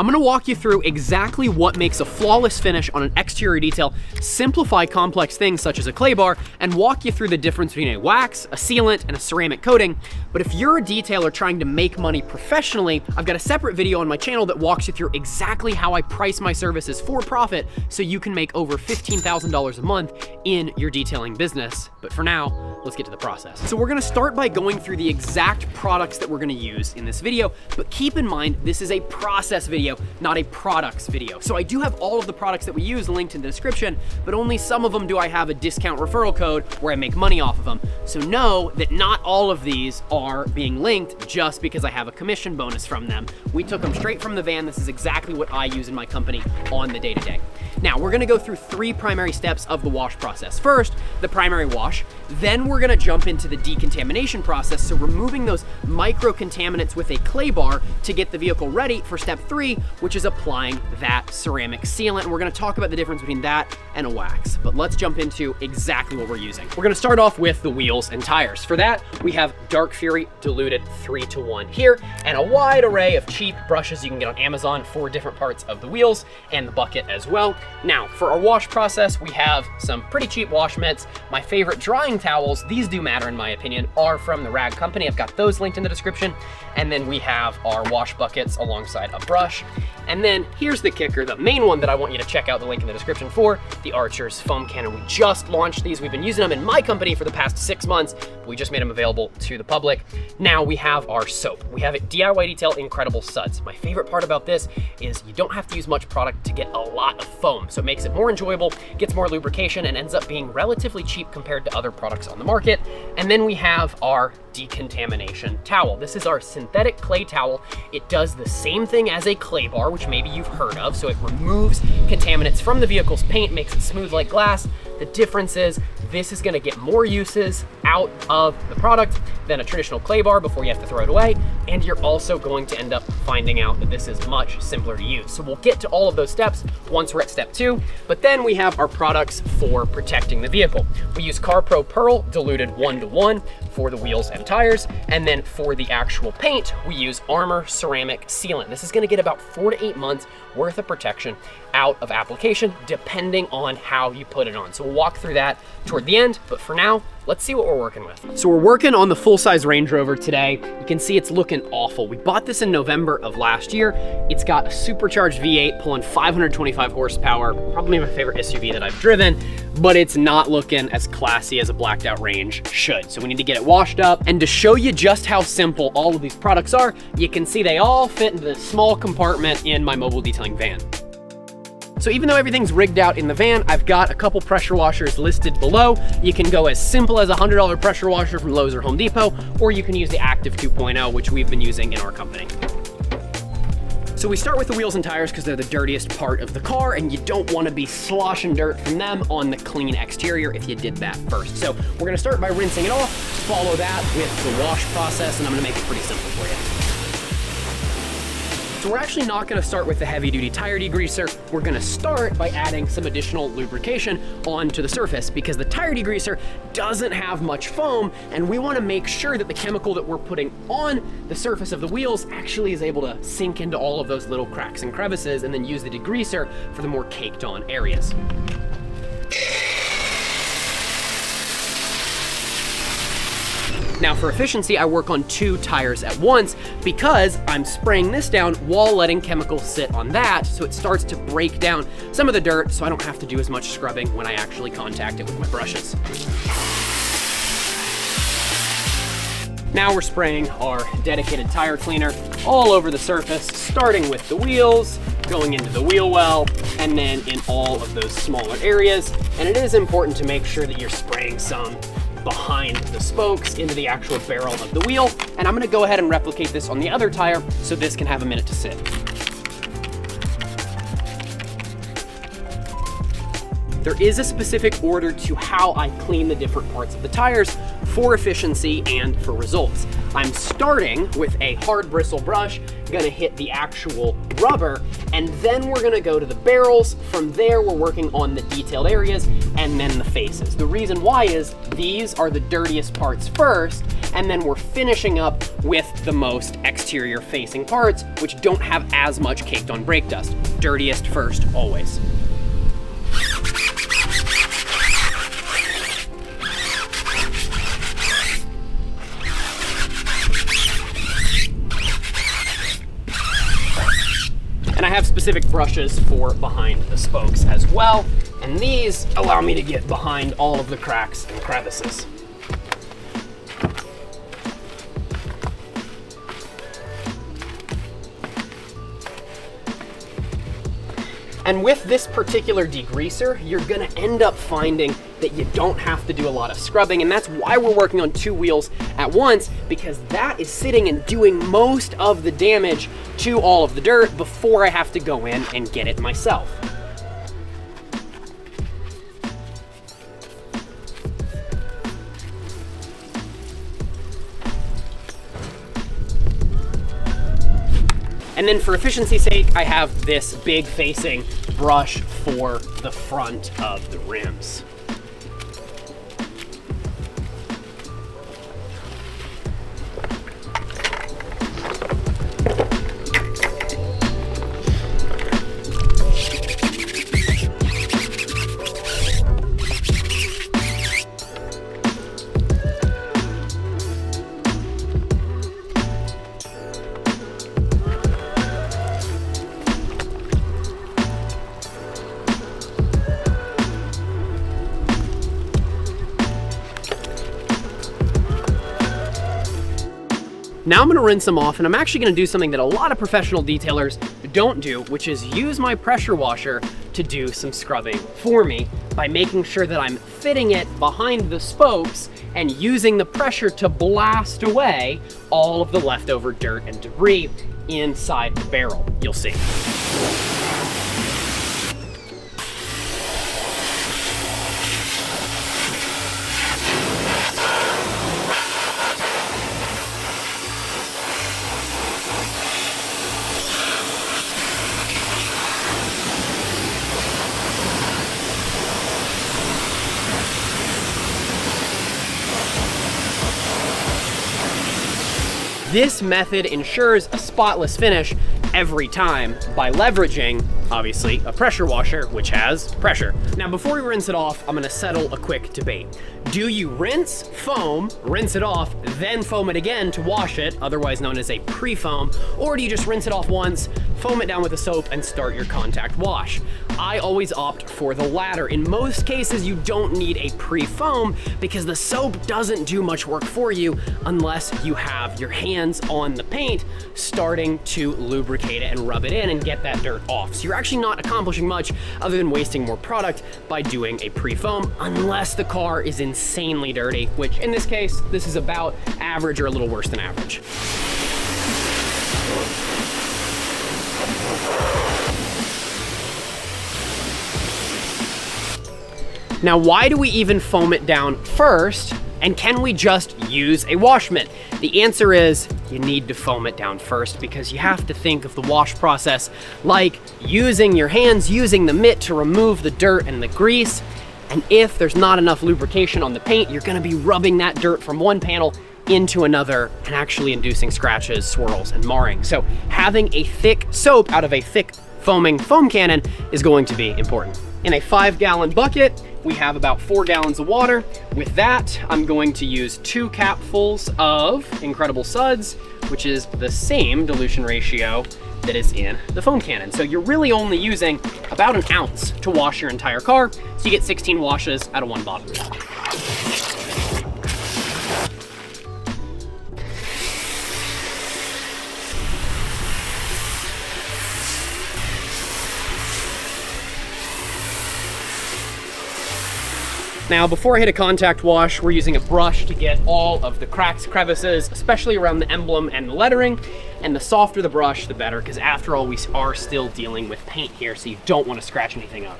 I'm gonna walk you through exactly what makes a flawless finish on an exterior detail, simplify complex things such as a clay bar, and walk you through the difference between a wax, a sealant, and a ceramic coating. But if you're a detailer trying to make money professionally, I've got a separate video on my channel that walks you through exactly how I price my services for profit so you can make over $15,000 a month in your detailing business. But for now, let's get to the process. So we're gonna start by going through the exact products that we're gonna use in this video, but keep in mind, this is a process video, not a products video. So I do have all of the products that we use linked in the description, but only some of them do I have a discount referral code where I make money off of them. So know that not all of these are being linked just because I have a commission bonus from them. We took them straight from the van. This is exactly what I use in my company on the day-to-day. Now, we're gonna go through 3 primary steps of the wash process. First, the primary wash, then we're gonna jump into the decontamination process, so removing those micro contaminants with a clay bar to get the vehicle ready for step 3, which is applying that ceramic sealant. And we're gonna talk about the difference between that and a wax. But let's jump into exactly what we're using. We're gonna start off with the wheels and tires. For that, we have Dark Fury diluted 3-to-1 here, and a wide array of cheap brushes you can get on Amazon for different parts of the wheels and the bucket as well. Now, for our wash process, we have some pretty cheap wash mitts. My favorite drying towels, these do matter in my opinion, are from the Rag Company. I've got those linked in the description. And then we have our wash buckets alongside a brush. And then here's the kicker, the main one that I want you to check out, the link in the description for, the Archer's foam cannon. We just launched these. We've been using them in my company for the past 6 months. We just made them available to the public. Now we have our soap. We have it DIY Detail Incredible Suds. My favorite part about this is you don't have to use much product to get a lot of foam. So it makes it more enjoyable, gets more lubrication, and ends up being relatively cheap compared to other products on the market. And then we have our decontamination towel. This is our synthetic clay towel. It does the same thing as a clay bar, which maybe you've heard of. So it removes contaminants from the vehicle's paint, makes it smooth like glass. The difference is this is gonna get more uses out of the product than a traditional clay bar before you have to throw it away. And you're also going to end up finding out that this is much simpler to use. So we'll get to all of those steps once we're at step 2, but then we have our products for protecting the vehicle. We use CarPro Pearl diluted 1-to-1 for the wheels and tires. And then for the actual paint, we use Armor Ceramic Sealant. This is gonna get about 4 to 8 months worth of protection out of application, depending on how you put it on. So we'll walk through that toward the end, but for now, let's see what we're working with. So we're working on the full-size Range Rover today. You can see it's looking awful. We bought this in November of last year. It's got a supercharged V8 pulling 525 horsepower, probably my favorite SUV that I've driven, but it's not looking as classy as a blacked out Range should. So we need to get it washed up. And to show you just how simple all of these products are, you can see they all fit into this small compartment in my mobile detailing van. So even though everything's rigged out in the van, I've got a couple pressure washers listed below. You can go as simple as a $100 pressure washer from Lowe's or Home Depot, or you can use the Active 2.0, which we've been using in our company. So we start with the wheels and tires because they're the dirtiest part of the car, and you don't want to be sloshing dirt from them on the clean exterior if you did that first. So we're gonna start by rinsing it off, follow that with the wash process, and I'm gonna make it pretty simple for you. So we're actually not gonna start with the heavy-duty tire degreaser. We're gonna start by adding some additional lubrication onto the surface because the tire degreaser doesn't have much foam, and we wanna make sure that the chemical that we're putting on the surface of the wheels actually is able to sink into all of those little cracks and crevices and then use the degreaser for the more caked on areas. Now for efficiency, I work on 2 tires at once because I'm spraying this down while letting chemicals sit on that, so it starts to break down some of the dirt so I don't have to do as much scrubbing when I actually contact it with my brushes. Now we're spraying our dedicated tire cleaner all over the surface, starting with the wheels, going into the wheel well, and then in all of those smaller areas. And it is important to make sure that you're spraying some behind the spokes into the actual barrel of the wheel. And I'm gonna go ahead and replicate this on the other tire so this can have a minute to sit. There is a specific order to how I clean the different parts of the tires for efficiency and for results. I'm starting with a hard bristle brush, gonna hit the actual rubber, and then we're gonna go to the barrels. From there, we're working on the detailed areas and then the faces. The reason why is these are the dirtiest parts first, and then we're finishing up with the most exterior facing parts, which don't have as much caked on brake dust. Dirtiest first, always. And I have specific brushes for behind the spokes as well, and these allow me to get behind all of the cracks and crevices. And with this particular degreaser, you're gonna end up finding that you don't have to do a lot of scrubbing, and that's why we're working on 2 wheels at once, because that is sitting and doing most of the damage to all of the dirt before I have to go in and get it myself. And then for efficiency's sake, I have this big facing brush for the front of the rims. Now I'm gonna rinse them off, and I'm actually gonna do something that a lot of professional detailers don't do, which is use my pressure washer to do some scrubbing for me by making sure that I'm fitting it behind the spokes and using the pressure to blast away all of the leftover dirt and debris inside the barrel. You'll see. This method ensures a spotless finish every time by leveraging, obviously, a pressure washer, which has pressure. Now, before we rinse it off, I'm gonna settle a quick debate. Do you rinse, foam, rinse it off, then foam it again to wash it, otherwise known as a pre-foam, or do you just rinse it off once, foam it down with a soap, and start your contact wash? I always opt for the latter. In most cases, you don't need a pre-foam because the soap doesn't do much work for you unless you have your hands on the paint starting to lubricate it and rub it in and get that dirt off. So you're actually not accomplishing much other than wasting more product by doing a pre-foam, unless the car is insanely dirty, which in this case, this is about average or a little worse than average. Now, why do we even foam it down first? And can we just use a wash mitt? The answer is you need to foam it down first because you have to think of the wash process like using your hands, using the mitt to remove the dirt and the grease. And if there's not enough lubrication on the paint, you're gonna be rubbing that dirt from one panel into another and actually inducing scratches, swirls, and marring. So having a thick soap out of a thick foaming foam cannon is going to be important. In a 5-gallon bucket, we have about 4 gallons of water. With that, I'm going to use 2 capfuls of Incredible Suds, which is the same dilution ratio that is in the foam cannon. So you're really only using about an ounce to wash your entire car, so you get 16 washes out of 1 bottle. Now, before I hit a contact wash, we're using a brush to get all of the cracks, crevices, especially around the emblem and the lettering. And the softer the brush, the better, because after all, we are still dealing with paint here, so you don't want to scratch anything up.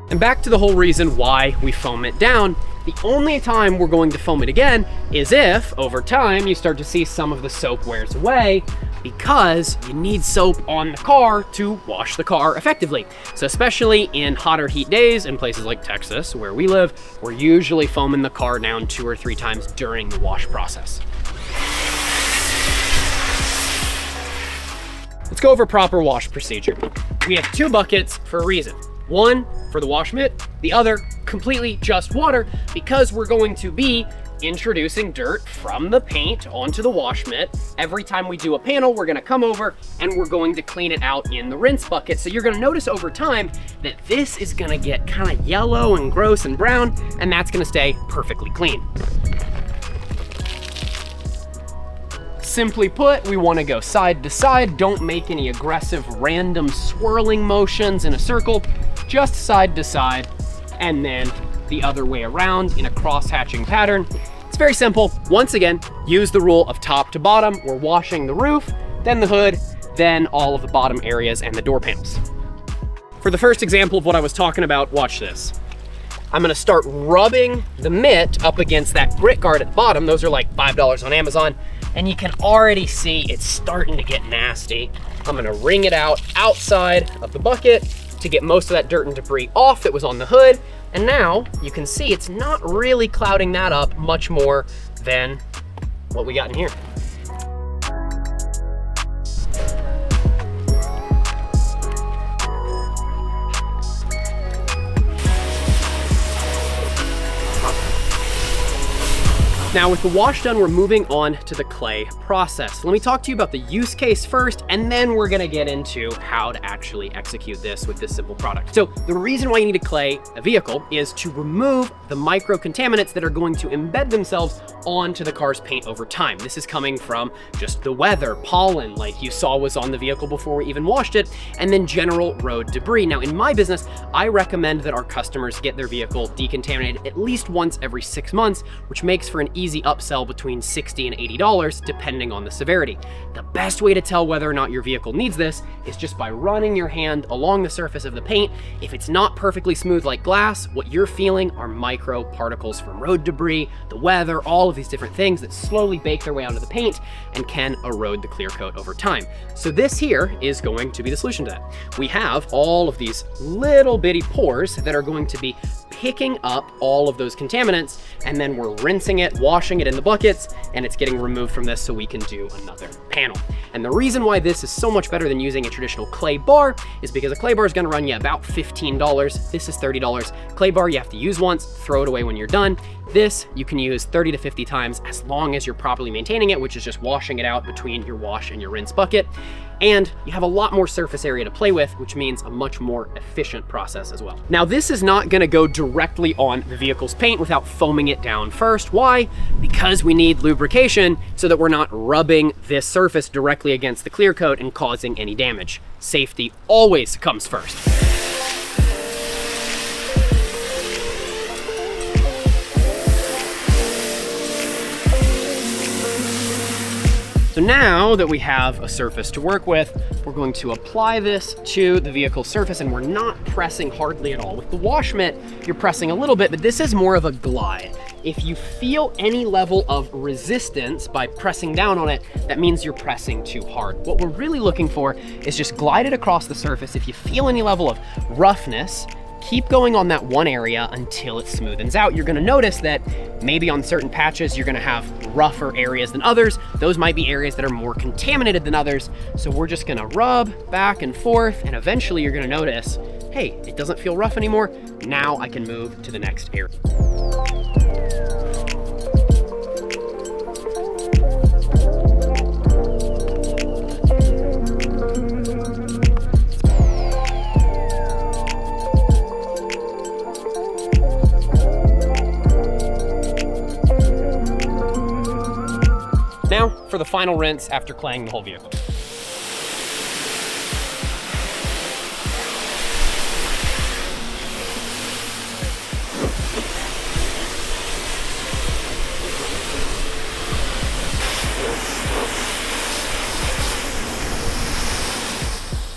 And back to the whole reason why we foam it down. The only time we're going to foam it again is if, over time, you start to see some of the soap wears away, because you need soap on the car to wash the car effectively. So especially in hotter heat days in places like Texas, where we live, we're usually foaming the car down 2 or 3 times during the wash process. Let's go over proper wash procedure. We have 2 buckets for a reason. One for the wash mitt, the other completely just water, because we're going to be introducing dirt from the paint onto the wash mitt. Every time we do a panel, we're gonna come over and we're going to clean it out in the rinse bucket. So you're gonna notice over time that this is gonna get kind of yellow and gross and brown, and that's gonna stay perfectly clean. Simply put, we want to go side to side. Don't make any aggressive random swirling motions in a circle, just side to side, and then the other way around in a cross-hatching pattern. It's very simple. Once again, use the rule of top to bottom. We're washing the roof, then the hood, then all of the bottom areas and the door panels. For the first example of what I was talking about, watch this. I'm gonna start rubbing the mitt up against that grit guard at the bottom. Those are like $5 on Amazon. And you can already see it's starting to get nasty. I'm gonna wring it out outside of the bucket to get most of that dirt and debris off that was on the hood. And now you can see it's not really clouding that up much more than what we got in here. Now with the wash done, we're moving on to the clay process. Let me talk to you about the use case first, and then we're gonna get into how to actually execute this with this simple product. So the reason why you need to clay a vehicle is to remove the micro contaminants that are going to embed themselves onto the car's paint over time. This is coming from just the weather, pollen, like you saw was on the vehicle before we even washed it, and then general road debris. Now in my business, I recommend that our customers get their vehicle decontaminated at least once every 6 months, which makes for an easy upsell between $60 and $80 depending on the severity. The best way to tell whether or not your vehicle needs this is just by running your hand along the surface of the paint. If it's not perfectly smooth like glass, what you're feeling are micro particles from road debris, the weather, all of these different things that slowly bake their way onto the paint and can erode the clear coat over time. So this here is going to be the solution to that. We have all of these little bitty pores that are going to be picking up all of those contaminants, and then we're rinsing it, washing it in the buckets, and it's getting removed from this so we can do another panel. And the reason why this is so much better than using a traditional clay bar is because a clay bar is gonna run you about $15. This is $30. Clay bar you have to use once, throw it away when you're done. This you can use 30 to 50 times as long as you're properly maintaining it, which is just washing it out between your wash and your rinse bucket. And you have a lot more surface area to play with, which means a much more efficient process as well. Now, this is not gonna go directly on the vehicle's paint without foaming it down first. Why? Because we need lubrication so that we're not rubbing this surface directly against the clear coat and causing any damage. Safety always comes first. So now that we have a surface to work with, we're going to apply this to the vehicle surface, and we're not pressing hardly at all. With the wash mitt, you're pressing a little bit, but this is more of a glide. If you feel any level of resistance by pressing down on it, that means you're pressing too hard. What we're really looking for is just glide it across the surface. If you feel any level of roughness, keep going on that one area until it smoothens out. You're gonna notice that maybe on certain patches, you're gonna have rougher areas than others. Those might be areas that are more contaminated than others. So we're just gonna rub back and forth, and eventually you're gonna notice, hey, it doesn't feel rough anymore. Now I can move to the next area. Now for the final rinse after claying the whole vehicle.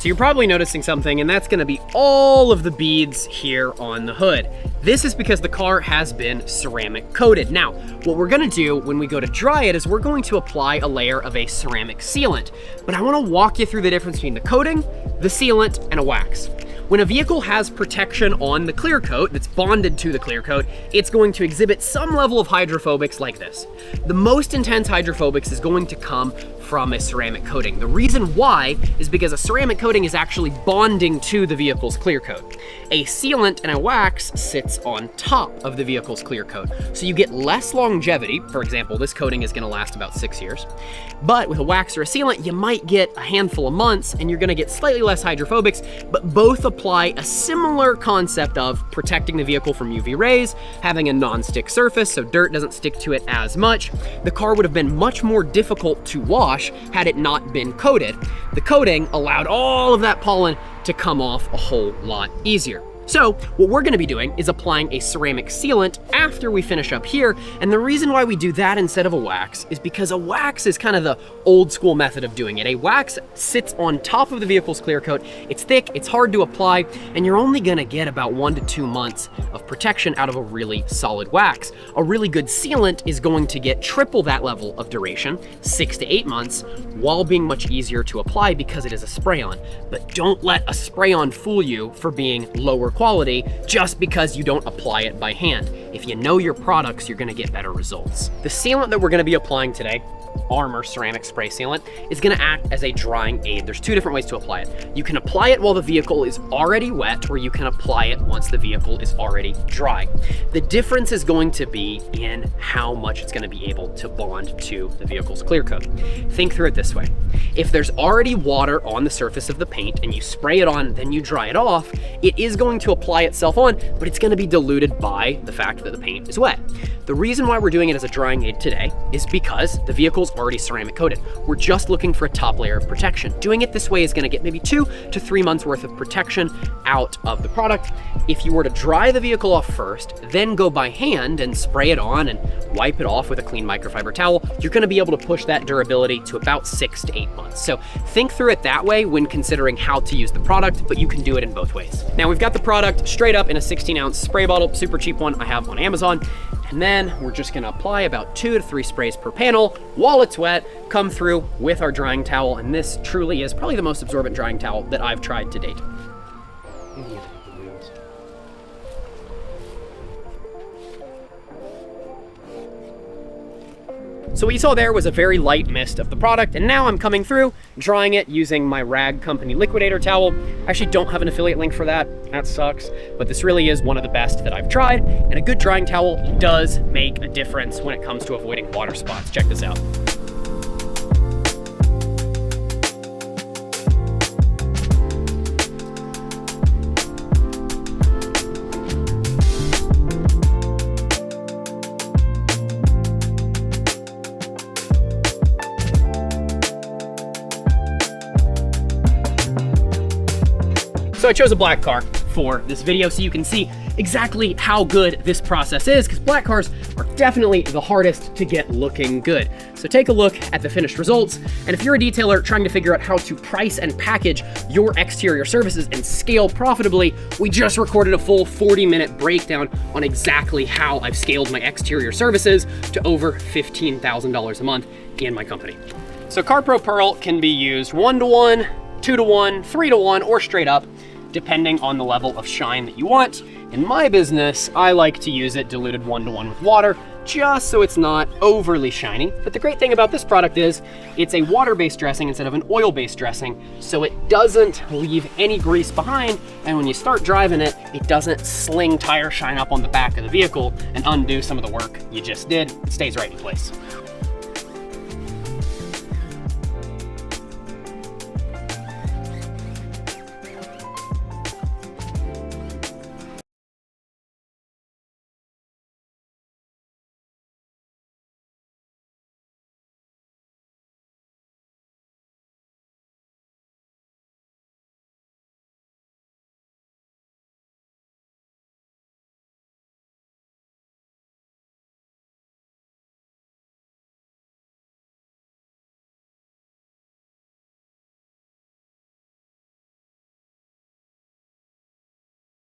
So you're probably noticing something, and that's gonna be all of the beads here on the hood. This is because the car has been ceramic coated. Now, what we're gonna do when we go to dry it is we're going to apply a layer of a ceramic sealant. But I wanna walk you through the difference between the coating, the sealant, and a wax. When a vehicle has protection on the clear coat that's bonded to the clear coat, it's going to exhibit some level of hydrophobics like this. The most intense hydrophobics is going to come from a ceramic coating. The reason why is because a ceramic coating is actually bonding to the vehicle's clear coat. A sealant and a wax sits on top of the vehicle's clear coat. So you get less longevity. For example, this coating is gonna last about 6 years. But with a wax or a sealant, you might get a handful of months and you're gonna get slightly less hydrophobics, but both apply a similar concept of protecting the vehicle from UV rays, having a non-stick surface so dirt doesn't stick to it as much. The car would have been much more difficult to wash had it not been coated. The coating allowed all of that pollen to come off a whole lot easier. So what we're gonna be doing is applying a ceramic sealant after we finish up here. And the reason why we do that instead of a wax is because a wax is kind of the old school method of doing it. A wax sits on top of the vehicle's clear coat. It's thick, it's hard to apply, and you're only gonna get about 1 to 2 months of protection out of a really solid wax. A really good sealant is going to get triple that level of duration, 6 to 8 months, while being much easier to apply because it is a spray-on. But don't let a spray-on fool you for being lower quality just because you don't apply it by hand. If you know your products, you're gonna get better results. The sealant that we're gonna be applying today, Armor Ceramic Spray Sealant, is gonna act as a drying aid. There's 2 different ways to apply it. You can apply it while the vehicle is already wet, or you can apply it once the vehicle is already dry. The difference is going to be in how much it's gonna be able to bond to the vehicle's clear coat. Think through it this way. If there's already water on the surface of the paint and you spray it on, then you dry it off, it is going to apply itself on, but it's gonna be diluted by the fact that the paint is wet. The reason why we're doing it as a drying aid today is because the vehicle's already ceramic coated. We're just looking for a top layer of protection. Doing it this way is gonna get maybe 2 to 3 months worth of protection out of the product. If you were to dry the vehicle off first, then go by hand and spray it on and wipe it off with a clean microfiber towel, you're gonna be able to push that durability to about 6 to 8 months. So think through it that way when considering how to use the product, but you can do it in both ways. Now we've got the product straight up in a 16-ounce spray bottle, super cheap one I have on Amazon. And then we're just gonna apply about 2 to 3 sprays per panel while it's wet, come through with our drying towel, and this truly is probably the most absorbent drying towel that I've tried to date. So what you saw there was a very light mist of the product, and now I'm coming through, drying it using my Rag Company Liquidator towel. I actually don't have an affiliate link for that. That sucks, but this really is one of the best that I've tried, and a good drying towel does make a difference when it comes to avoiding water spots. Check this out. So I chose a black car for this video so you can see exactly how good this process is, because black cars are definitely the hardest to get looking good. So take a look at the finished results, and if you're a detailer trying to figure out how to price and package your exterior services and scale profitably, we just recorded a full 40-minute breakdown on exactly how I've scaled my exterior services to over $15,000 a month in my company. So CarPro Pearl can be used 1-to-1, 2-to-1, 3-to-1, or straight up, depending on the level of shine that you want. In my business, I like to use it diluted 1-to-1 with water, just so it's not overly shiny. But the great thing about this product is it's a water-based dressing instead of an oil-based dressing, so it doesn't leave any grease behind, and when you start driving it, it doesn't sling tire shine up on the back of the vehicle and undo some of the work you just did. It stays right in place.